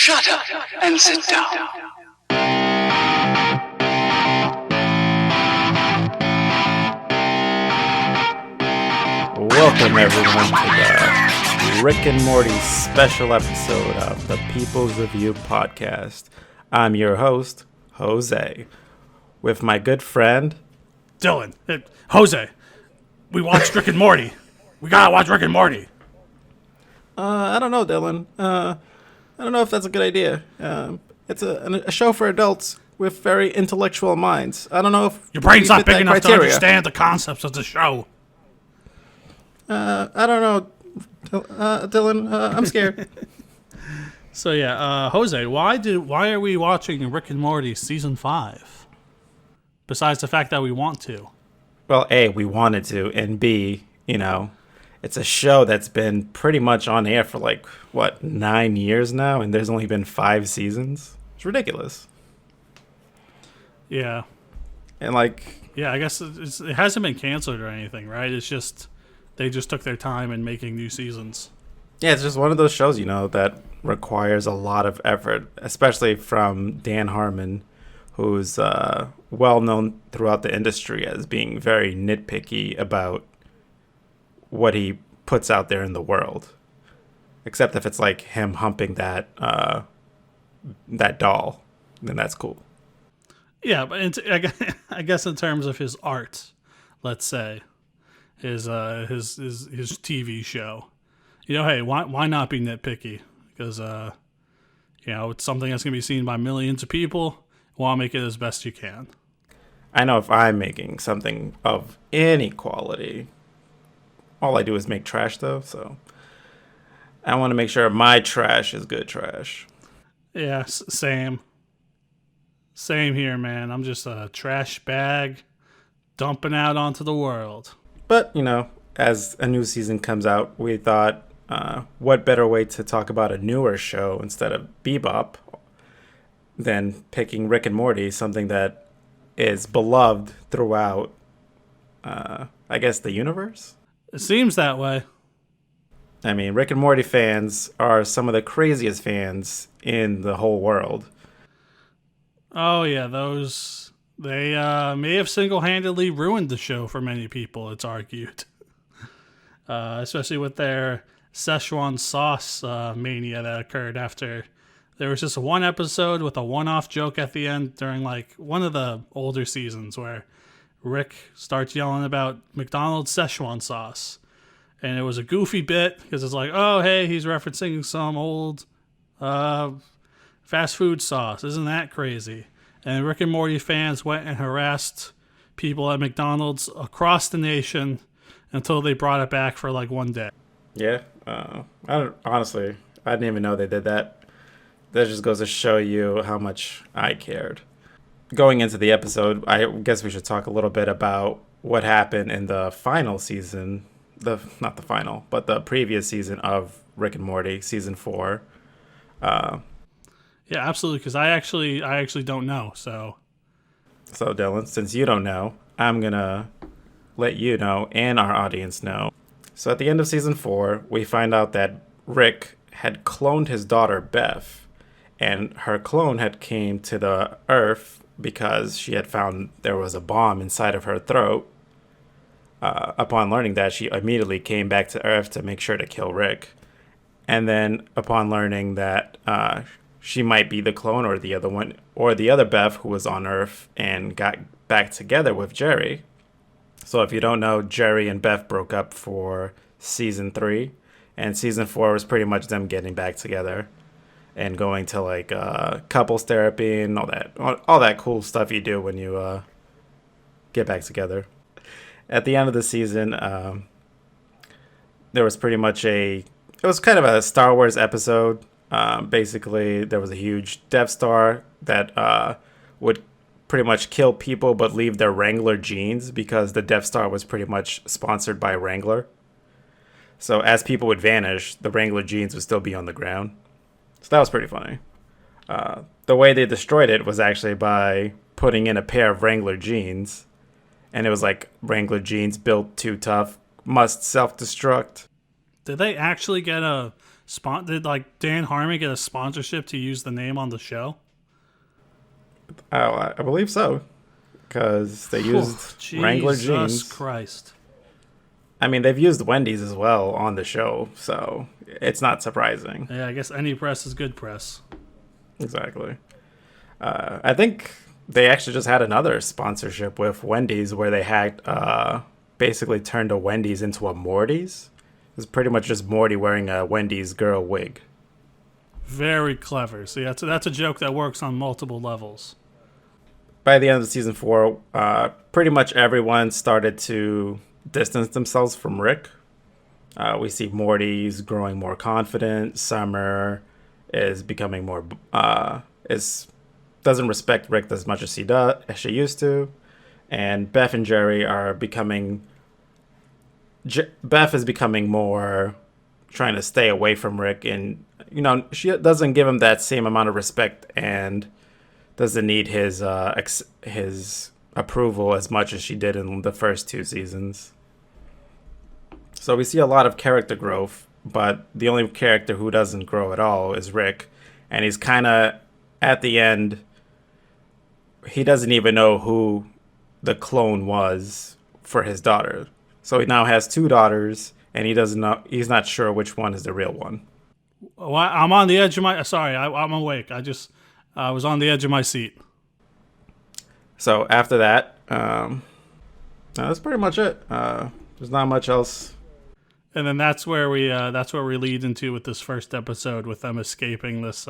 Shut up and sit down. Welcome everyone to the Rick and Morty special episode of the People's Review podcast. I'm your host, Jose, with my good friend, Dylan. Jose, we watched Rick and Morty. We gotta watch Rick and Morty. I don't know, Dylan. I don't know if that's a good idea. It's a show for adults with very intellectual minds. I don't know if Your brain's we not fit big that enough criteria. to understand the concepts of the show. I don't know, Dylan. I'm scared. So yeah, Jose, why are we watching Rick and Morty season 5? Besides the fact that we want to. Well, A, we wanted to, and B, it's a show that's been pretty much on air for 9 years now, and there's only been 5 seasons. It's ridiculous. Yeah. And Yeah, I guess it hasn't been canceled or anything, right? It's just they just took their time in making new seasons. yeah, it's just one of those shows, that requires a lot of effort, especially from Dan Harmon, who's well known throughout the industry as being very nitpicky about what he puts out there in the world. Except if it's like him humping that doll, then that's cool. Yeah, but I guess in terms of his art, let's say, his TV show, hey, why not be nitpicky? Because it's something that's gonna be seen by millions of people. Want to make it as best you can. I know if I'm making something of any quality, all I do is make trash though, so I want to make sure my trash is good trash. Yeah, same here, man. I'm just a trash bag dumping out onto the world. But, as a new season comes out, we thought, what better way to talk about a newer show instead of Bebop than picking Rick and Morty, something that is beloved throughout, I guess, the universe? It seems that way. I mean, Rick and Morty fans are some of the craziest fans in the whole world. Oh, yeah, they may have single-handedly ruined the show for many people, it's argued. Especially with their Szechuan sauce mania that occurred after there was just one episode with a one-off joke at the end during one of the older seasons where Rick starts yelling about McDonald's Szechuan sauce. And it was a goofy bit because it's oh, hey, he's referencing some old fast food sauce. Isn't that crazy? And Rick and Morty fans went and harassed people at McDonald's across the nation until they brought it back for one day. Yeah, honestly, I didn't even know they did that. That just goes to show you how much I cared. Going into the episode, I guess we should talk a little bit about what happened in the final season. Not the final, but the previous season of Rick and Morty, season 4. Yeah, absolutely, because I actually don't know, so Dylan, since you don't know, I'm going to let you know and our audience know. So at the end of season 4, we find out that Rick had cloned his daughter, Beth, and her clone had came to the Earth because she had found there was a bomb inside of her throat. Upon learning that, she immediately came back to Earth to make sure to kill Rick. And then upon learning that she might be the clone or the other one, or the other Beth who was on Earth and got back together with Jerry. So if you don't know, Jerry and Beth broke up for season 3, and season 4 was pretty much them getting back together and going to couples therapy and all that cool stuff you do when you get back together. At the end of the season, there was pretty much it was kind of a Star Wars episode. Basically, there was a huge Death Star that would pretty much kill people but leave their Wrangler jeans because the Death Star was pretty much sponsored by Wrangler. So as people would vanish, the Wrangler jeans would still be on the ground. So that was pretty funny. The way they destroyed it was actually by putting in a pair of Wrangler jeans. And it was Wrangler jeans built too tough, must self-destruct. Did they actually get a Did like Dan Harmon get a sponsorship to use the name on the show? Oh, I believe so, because they used Wrangler Jesus jeans. Christ. I mean, they've used Wendy's as well on the show, so it's not surprising. Yeah, I guess any press is good press. Exactly. I think they actually just had another sponsorship with Wendy's where they had basically turned a Wendy's into a Morty's. It's pretty much just Morty wearing a Wendy's girl wig. Very clever. See, that's a joke that works on multiple levels. By the end of season 4, pretty much everyone started to distance themselves from Rick. We see Morty's growing more confident. Summer is becoming more doesn't respect Rick as much as she used to, and Beth and Jerry are becoming. Beth is becoming more trying to stay away from Rick, and she doesn't give him that same amount of respect and doesn't need his approval as much as she did in the first 2 seasons. So we see a lot of character growth, but the only character who doesn't grow at all is Rick, and he's kind of at the end. He doesn't even know who the clone was for his daughter. So he now has 2 daughters, and he doesn't know. He's not sure which one is the real one. Well, I'm on the edge of my. Sorry, I'm awake. I was on the edge of my seat. So after that, that's pretty much it. There's not much else. And then that's where we lead into with this first episode with them escaping this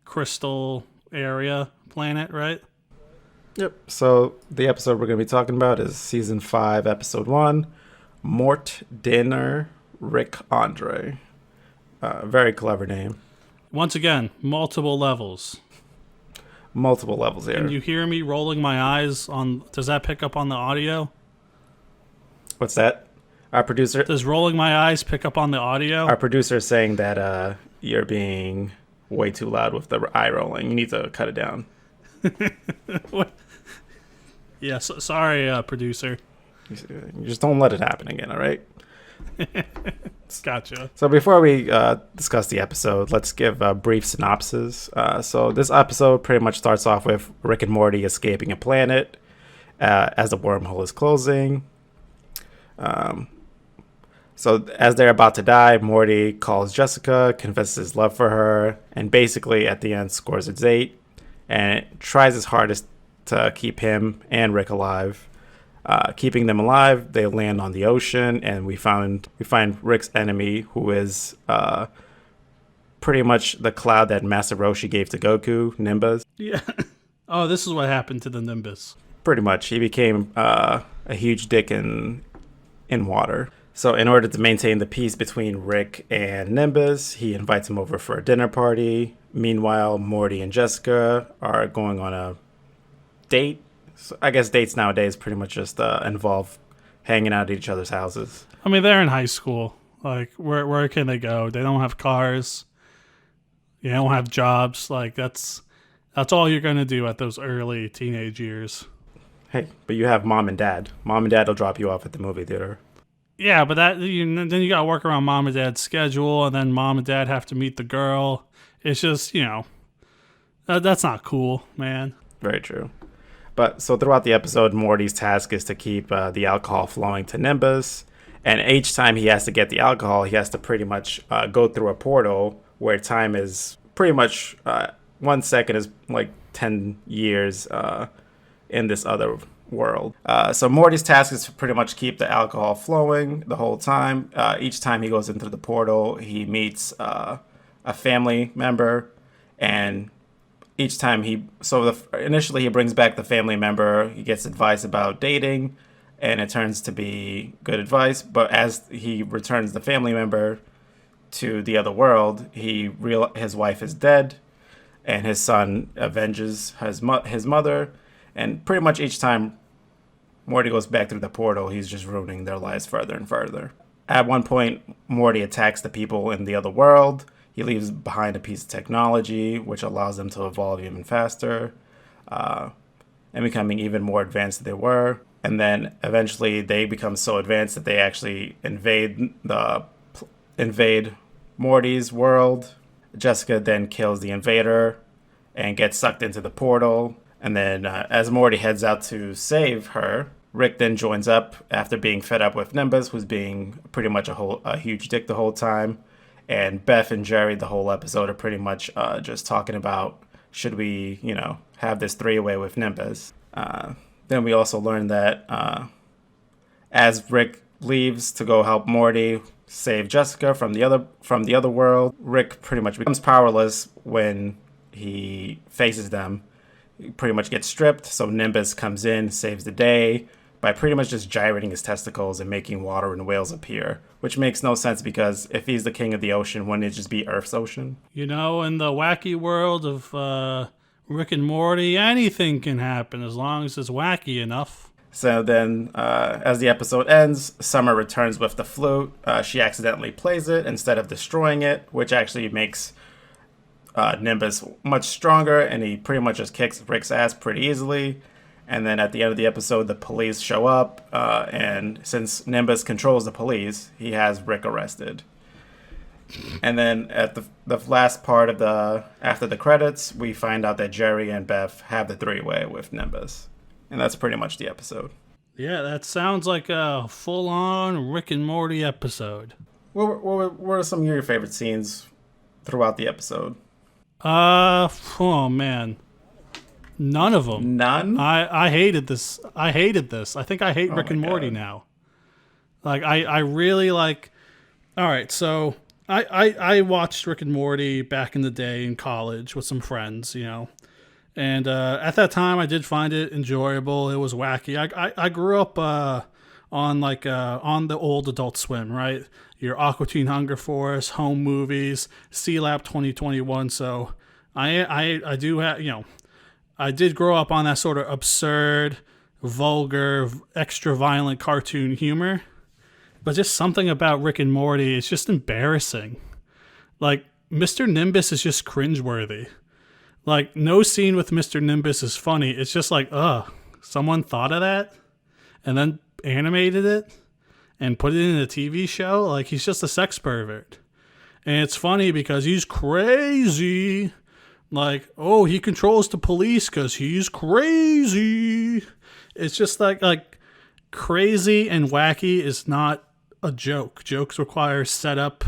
crystal area planet, right? Yep. So the episode we're going to be talking about is season 5, episode 1, Mort Dinner Rick Andre. Very clever name. Once again, multiple levels. Multiple levels here. Can you hear me rolling my eyes on? Does that pick up on the audio? What's that? Our producer. Does rolling my eyes pick up on the audio? Our producer is saying that you're being way too loud with the eye rolling. You need to cut it down. What? Yeah, sorry, producer. You just don't let it happen again, all right? Gotcha. So before we discuss the episode, let's give a brief synopsis. So this episode pretty much starts off with Rick and Morty escaping a planet as the wormhole is closing. So as they're about to die, Morty calls Jessica, confesses his love for her, and basically at the end scores a date and tries his hardest to keep him and Rick alive. Keeping them alive, they land on the ocean, and we find Rick's enemy, who is pretty much the cloud that Master Roshi gave to Goku, Nimbus. Yeah. Oh, this is what happened to the Nimbus. Pretty much, he became a huge dick in water. So in order to maintain the peace between Rick and Nimbus, he invites him over for a dinner party. Meanwhile, Morty and Jessica are going on a date. So I guess dates nowadays pretty much just involve hanging out at each other's houses. I mean, they're in high school. Like, where can they go? They don't have cars. They don't have jobs. Like, that's all you're going to do at those early teenage years. Hey, but you have mom and dad. Mom and dad will drop you off at the movie theater. Yeah, but then you got to work around mom and dad's schedule, and then mom and dad have to meet the girl. It's just, that's not cool, man. Very true. But so throughout the episode, Morty's task is to keep the alcohol flowing to Nimbus. And each time he has to get the alcohol, he has to pretty much go through a portal where time is pretty much 1 second is like 10 years in this other world. So Morty's task is to pretty much keep the alcohol flowing the whole time. Each time he goes into the portal, he meets a family member, and each time initially he brings back the family member, he gets advice about dating, and it turns to be good advice. But as he returns the family member to the other world, his wife is dead, and his son avenges his mother. And pretty much each time Morty goes back through the portal, he's just ruining their lives further and further. At one point, Morty attacks the people in the other world. He leaves behind a piece of technology, which allows them to evolve even faster, and becoming even more advanced than they were. And then eventually they become so advanced that they actually invade Morty's world. Jessica then kills the invader and gets sucked into the portal. And then as Morty heads out to save her, Rick then joins up after being fed up with Nimbus, who's being pretty much a huge dick the whole time. And Beth and Jerry, the whole episode, are pretty much just talking about, should we, have this three-way with Nimbus. Then we also learn that as Rick leaves to go help Morty save Jessica from the other world, Rick pretty much becomes powerless when he faces them. He pretty much gets stripped, so Nimbus comes in, saves the day by pretty much just gyrating his testicles and making water and whales appear, which makes no sense because if he's the king of the ocean, wouldn't it just be Earth's ocean? In the wacky world of Rick and Morty, anything can happen as long as it's wacky enough. So then, as the episode ends, Summer returns with the flute. She accidentally plays it instead of destroying it, which actually makes Nimbus much stronger, and he pretty much just kicks Rick's ass pretty easily. And then at the end of the episode, the police show up, and since Nimbus controls the police, he has Rick arrested. And then at the last part of after the credits, we find out that Jerry and Beth have the three-way with Nimbus. And that's pretty much the episode. Yeah, that sounds like a full-on Rick and Morty episode. What are some of your favorite scenes throughout the episode? Oh man. None of them. None? I hated this. I think I hate Rick and Morty now. Like, I really like... All right, so I watched Rick and Morty back in the day in college with some friends, And at that time, I did find it enjoyable. It was wacky. I grew up on the old Adult Swim, right? Your Aqua Teen Hunger Force, home movies, C-Lab 2021. So I do have, I did grow up on that sort of absurd, vulgar, extra violent cartoon humor. But just something about Rick and Morty is just embarrassing. Like, Mr. Nimbus is just cringeworthy. Like, no scene with Mr. Nimbus is funny. It's just like, someone thought of that and then animated it and put it in a TV show. Like, he's just a sex pervert. And it's funny because he's crazy. Like, oh, he controls the police because he's crazy. It's just like crazy and wacky is not a joke. Jokes require setup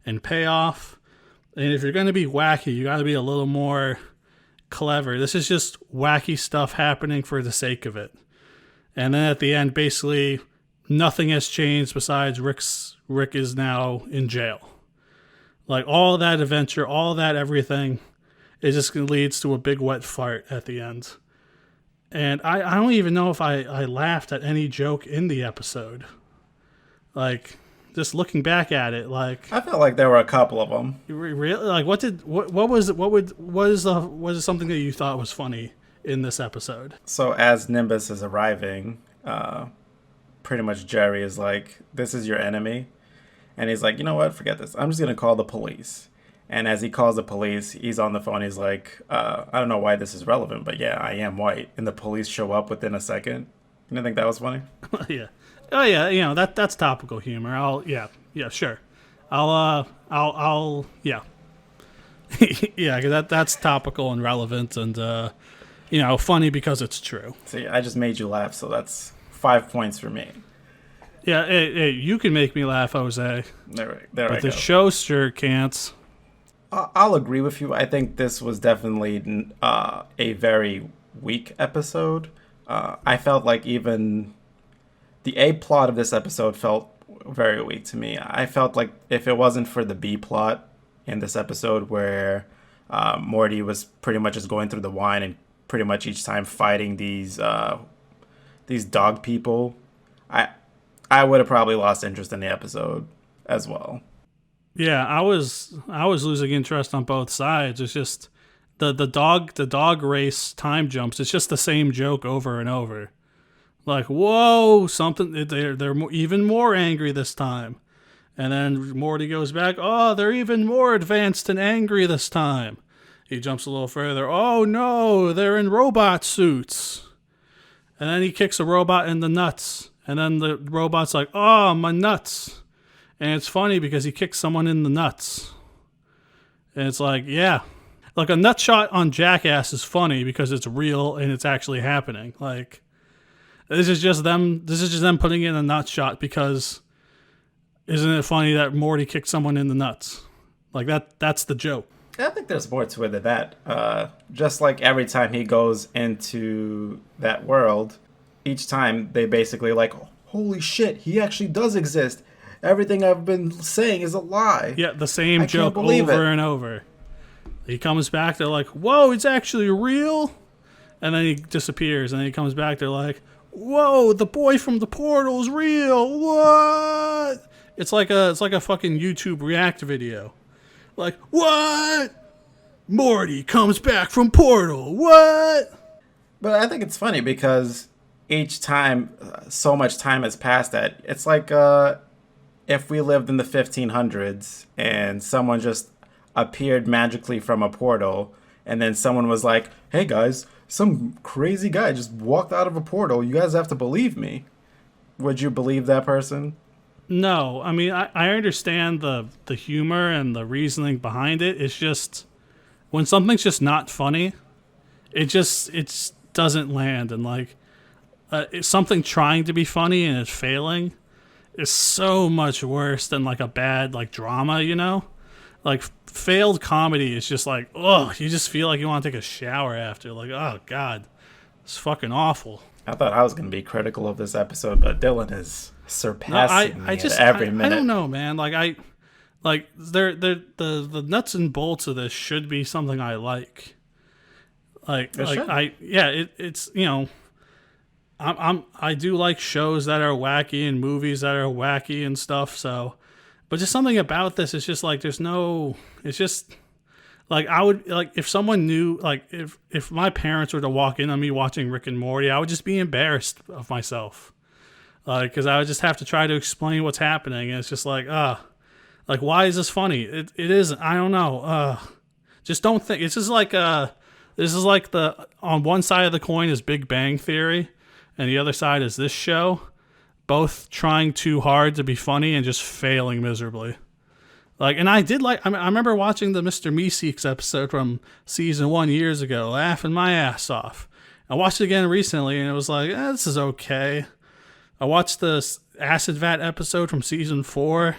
and payoff. And if you're going to be wacky, you got to be a little more clever. This is just wacky stuff happening for the sake of it. And then at the end, basically, nothing has changed besides Rick is now in jail. Like, all that adventure, all that everything, it just leads to a big wet fart at the end. And I don't even know if I laughed at any joke in the episode. Like, just looking back at it, like, I felt like there were a couple of them. Really? Like, what is something that you thought was funny in this episode? So as Nimbus is arriving, pretty much Jerry is like, "This is your enemy," and he's like, "You know what? Forget this. I'm just gonna call the police." And as he calls the police, he's on the phone. He's like, "I don't know why this is relevant, but yeah, I am white." And the police show up within a second. You didn't think that was funny? Yeah. Oh yeah, that's topical humor. Sure. I'll yeah. Yeah, 'cause that's topical and relevant and funny because it's true. See, I just made you laugh, so that's 5 points for me. Yeah, hey, you can make me laugh, Jose. There but I go. The show sure can't. I'll agree with you. I think this was definitely a very weak episode. I felt like even the A plot of this episode felt very weak to me. I felt like if it wasn't for the B plot in this episode where Morty was pretty much just going through the wine and pretty much each time fighting these dog people, I would have probably lost interest in the episode as well. Yeah, I was losing interest on both sides. It's just the dog race time jumps. It's just the same joke over and over. Like, whoa, they're even more angry this time. And then Morty goes back, oh, they're even more advanced and angry this time. He jumps a little further. Oh no, they're in robot suits. And then he kicks a robot in the nuts. And then the robot's like, oh, my nuts. And it's funny because he kicks someone in the nuts. And it's like, yeah. Like a nut shot on Jackass is funny because it's real and it's actually happening. Like this is just them putting in a nut shot because isn't it funny that Morty kicked someone in the nuts? Like that's the joke. I think there's more to it than that. Just like every time he goes into that world, each time they basically like, holy shit, he actually does exist. Everything I've been saying is a lie. Yeah, the same joke over and over. He comes back, they're like, whoa, it's actually real? And then he disappears, and then he comes back, they're like, whoa, the boy from the portal is real. What? It's like a fucking YouTube React video. Like, what? Morty comes back from portal. What? But I think it's funny because each time, so much time has passed that it's like if we lived in the 1500s and someone just appeared magically from a portal, and then someone was like, hey guys, some crazy guy just walked out of a portal. You guys have to believe me. Would you believe that person? No. I mean, I understand the humor and the reasoning behind it. It's just, when something's just not funny, it doesn't land. And like, it's something trying to be funny and it's failing is so much worse than like a bad like drama, you know? Like failed comedy is just like, ugh, you just feel like you want to take a shower after. Like, oh God, it's fucking awful. I thought I was going to be critical of this episode, but Dylan is surpassing me at every minute. I don't know, man. Like the nuts and bolts of this should be something I like. It's you know, I do like shows that are wacky and movies that are wacky and stuff. So. But just something about this is just like it's just like I would like if someone knew like if my parents were to walk in on me watching Rick and Morty, I would just be embarrassed of myself. Because I would just have to try to explain what's happening, and it's just like like why is this funny? It isn't. I don't know. Just don't think. It's just like this is like the on one side of the coin is Big Bang Theory, and the other side is this show. Both trying too hard to be funny and just failing miserably. Like, and I remember watching the Mr. Meeseeks episode from season 1 years ago, laughing my ass off. I watched it again recently and it was like, this is okay. I watched the Acid Vat episode from season 4.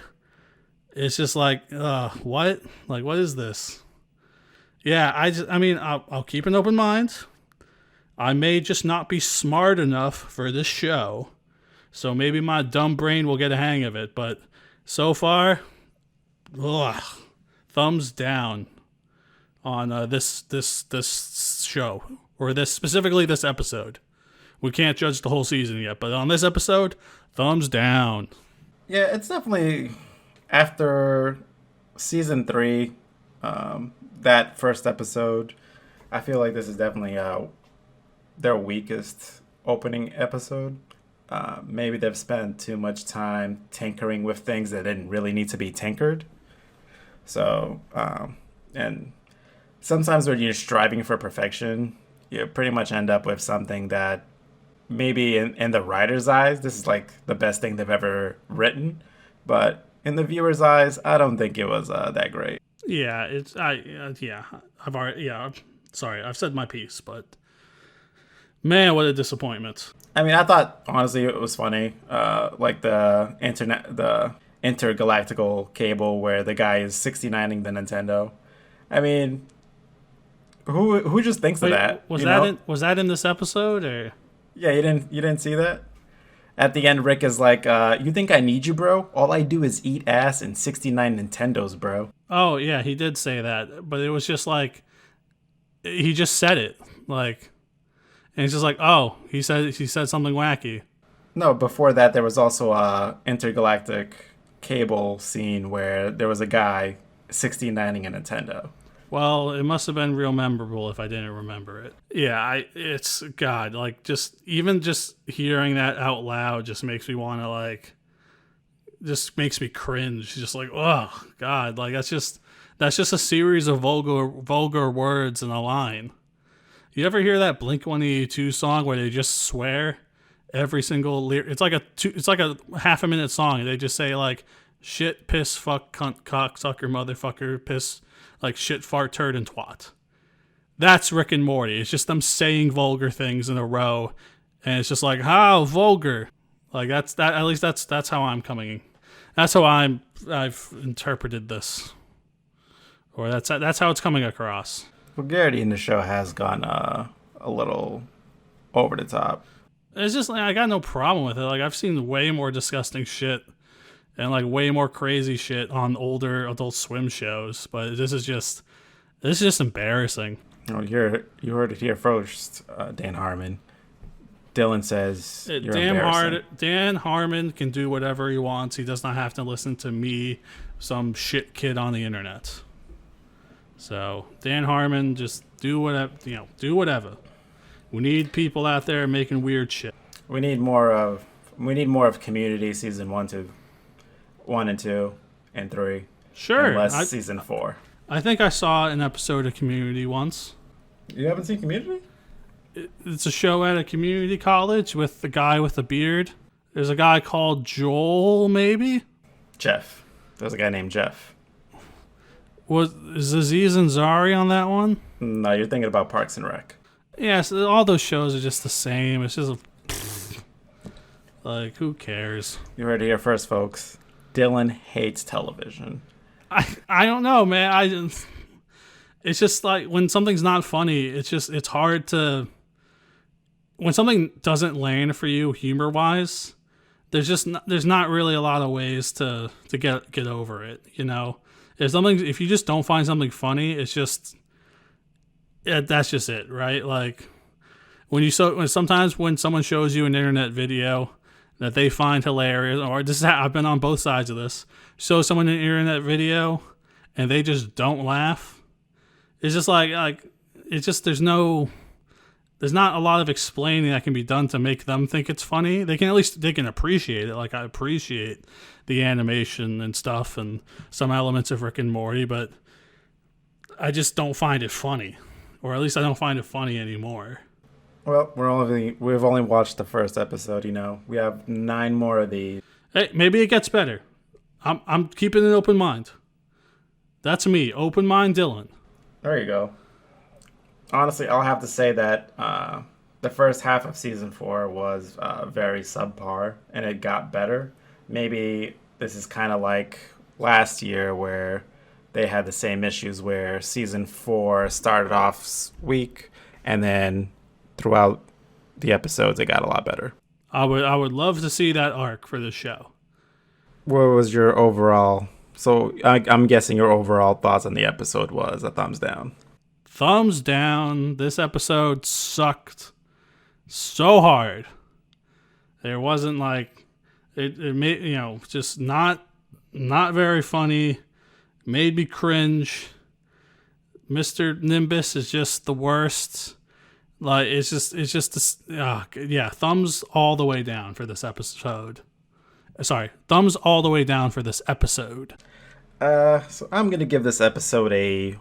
It's just like, what? Like, what is this? Yeah, I'll keep an open mind. I may just not be smart enough for this show. So maybe my dumb brain will get a hang of it, but so far, thumbs down on this show, or specifically this episode. We can't judge the whole season yet, but on this episode, thumbs down. Yeah, it's definitely after season 3, that first episode. I feel like this is definitely their weakest opening episode. Maybe they've spent too much time tinkering with things that didn't really need to be tinkered. So, and sometimes when you're striving for perfection, you pretty much end up with something that maybe in the writer's eyes, this is like the best thing they've ever written. But in the viewer's eyes, I don't think it was that great. Yeah, sorry, I've said my piece, but man, what a disappointment. I mean, I thought, honestly, it was funny. Like the intergalactical cable where the guy is 69ing the Nintendo. I mean, who just thinks of that? Was that in this episode or? Yeah, you didn't see that? At the end, Rick is like, you think I need you, bro? All I do is eat ass and 69 Nintendos, bro. Oh, yeah, he did say that. But it was just like, he just said it. Like, and he's just like, oh, he said something wacky. No, before that, there was also a intergalactic cable scene where there was a guy 69ing a Nintendo. Well, it must have been real memorable if I didn't remember it. Yeah, it's God, like just hearing that out loud just makes me want to like, just makes me cringe. Just like, oh God, like that's just a series of vulgar words in a line. You ever hear that Blink-182 song where they just swear every single lyric? It's like a half a minute song. And they just say like shit, piss, fuck, cunt, cock, sucker, motherfucker, piss, like shit, fart, turd, and twat. That's Rick and Morty. It's just them saying vulgar things in a row, and it's just like, how vulgar. Like that's that. At least that's how I'm coming. That's how I've interpreted this, or that's how it's coming across. Vulgarity in the show has gone a little over the top. It's just like I got no problem with it. Like I've seen way more disgusting shit and like way more crazy shit on older Adult Swim shows, but this is just embarrassing. Oh, you heard it here first, Dan Harmon. Dylan says you're embarrassing. Dan Harmon can do whatever he wants. He does not have to listen to me, some shit kid on the internet. So Dan Harmon, just do whatever. Do whatever. We need people out there making weird shit. We need more of Community season 1 and 2 and 3. Sure. And less season 4. I think I saw an episode of Community once. You haven't seen Community? It's a show at a community college with the guy with the beard. There's a guy called Joel, maybe? Jeff. There's a guy named Jeff. Is Aziz Ansari on that one? No, you're thinking about Parks and Rec. Yes, all those shows are just the same. It's just like, who cares? You heard it here first, folks. Dylan hates television. I don't know, man. It's just like when something's not funny, it's hard to. When something doesn't land for you humor wise, there's not really a lot of ways to get over it. You know, if you just don't find something funny, it's just. Yeah, that's just it, right? Like sometimes when someone shows you an internet video that they find hilarious, or I've been on both sides of this. Show someone an internet video and they just don't laugh. It's just like it's just there's not a lot of explaining that can be done to make them think it's funny. They can appreciate it. Like I appreciate the animation and stuff and some elements of Rick and Morty, but I just don't find it funny. Or at least I don't find it funny anymore. Well, we've only watched the first episode, you know. We have 9 more of these. Hey, maybe it gets better. I'm keeping an open mind. That's me, open mind Dylan. There you go. Honestly, I'll have to say that the first half of season 4 was very subpar, and it got better. Maybe this is kind of like last year where they had the same issues where season 4 started off weak, and then throughout the episodes, it got a lot better. I would love to see that arc for the show. What was your overall? So I'm guessing your overall thoughts on the episode was a thumbs down. Thumbs down. This episode sucked so hard. There wasn't like it made just not very funny. Made me cringe. Mr. Nimbus is just the worst. Like it's just thumbs all the way down for this episode. Sorry, thumbs all the way down for this episode. So I'm gonna give this episode a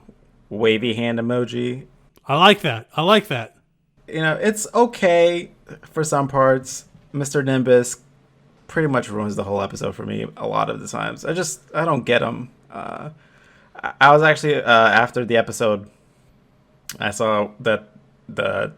wavy hand emoji. I like that. You know, it's okay for some parts. Mr. Nimbus pretty much ruins the whole episode for me a lot of the times. I don't get him. I was actually after the episode, I saw that the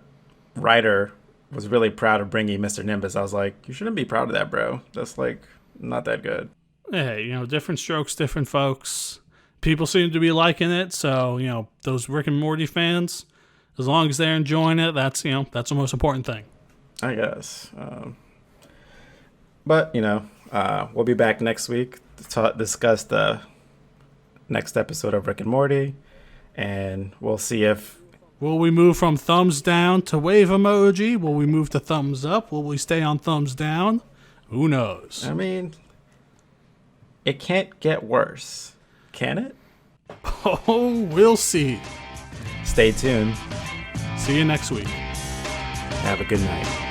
writer was really proud of bringing Mr. Nimbus. I was like, you shouldn't be proud of that, bro. That's like not that good. Hey, different strokes, different folks. People seem to be liking it, so those Rick and Morty fans, as long as they're enjoying it, that's the most important thing. I guess. But we'll be back next week to discuss the next episode of Rick and Morty, and we'll see if. Will we move from thumbs down to wave emoji? Will we move to thumbs up? Will we stay on thumbs down? Who knows? I mean, it can't get worse, can it? Oh, we'll see. Stay tuned. See you next week. Have a good night.